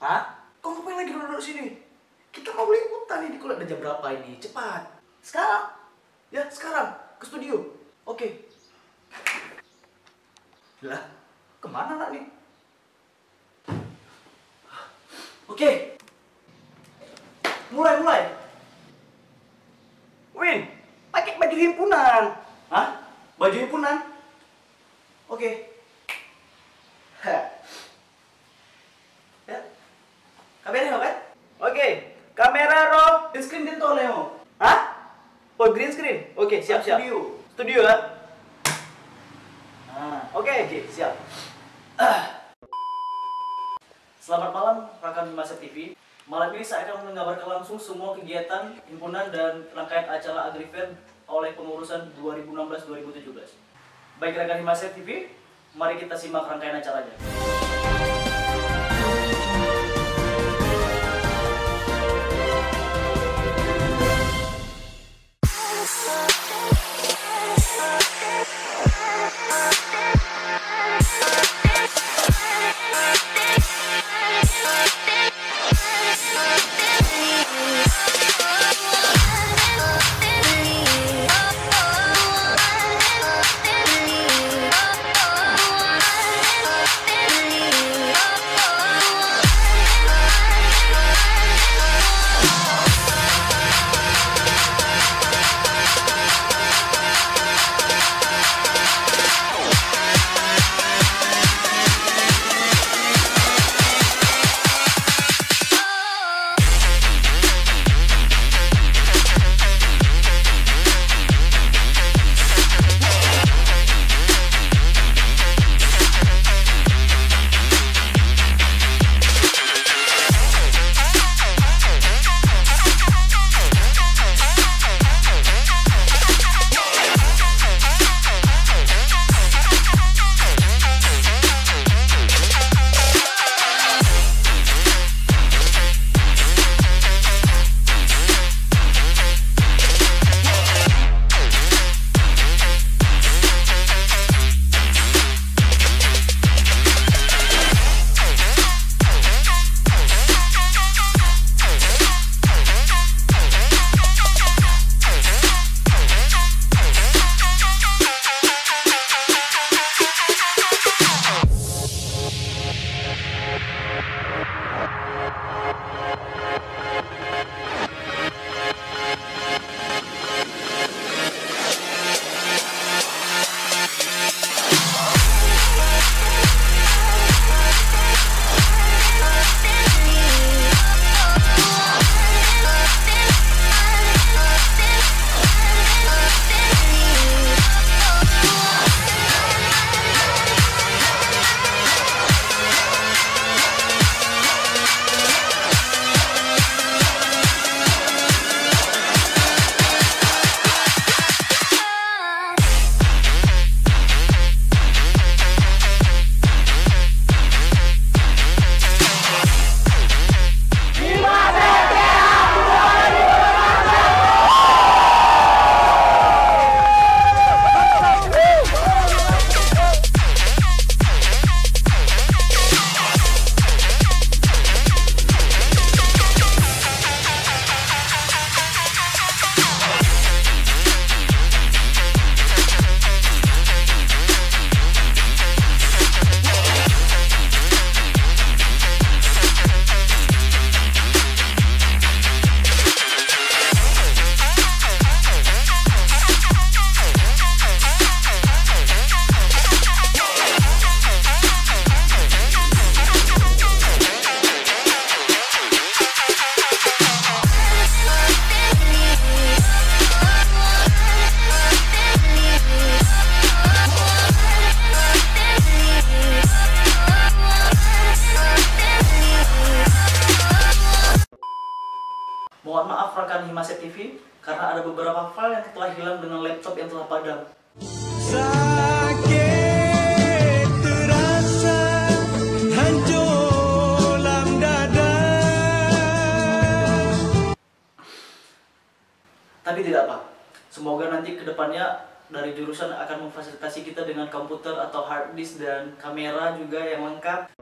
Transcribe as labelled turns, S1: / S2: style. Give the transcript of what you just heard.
S1: Hah? Kau ngapain lagi duduk sini? Kita mau liputan ini, kau lihat jam berapa ini? Cepat. Sekarang. Ya, sekarang. Ke studio. Oke. Lah, kemana nak nih? Oke. Mulai. Win, pakai baju himpunan. Hah? Baju himpunan? Oke. Ya. Kamera kan? Oke. Kamera roll. Green screen dito Leo. Hah? Oh, green screen. Oke, siap. Studio ya. Oke, siap. Selamat malam rekan Himaset TV. Malam ini saya akan mengabarkan langsung semua kegiatan himpunan dan rangkaian acara Agrifair oleh pengurusan 2016-2017. Baik rekan Himaset TV, mari kita simak rangkaian acaranya. Mohon maaf rekan Himaset TV karena ada beberapa file yang telah hilang dengan laptop yang telah padam.
S2: Sakit terasa hancur dalam dada.
S1: Tapi tidak apa. Semoga nanti kedepannya dari jurusan akan memfasilitasi kita dengan komputer atau hard disk dan kamera juga yang lengkap.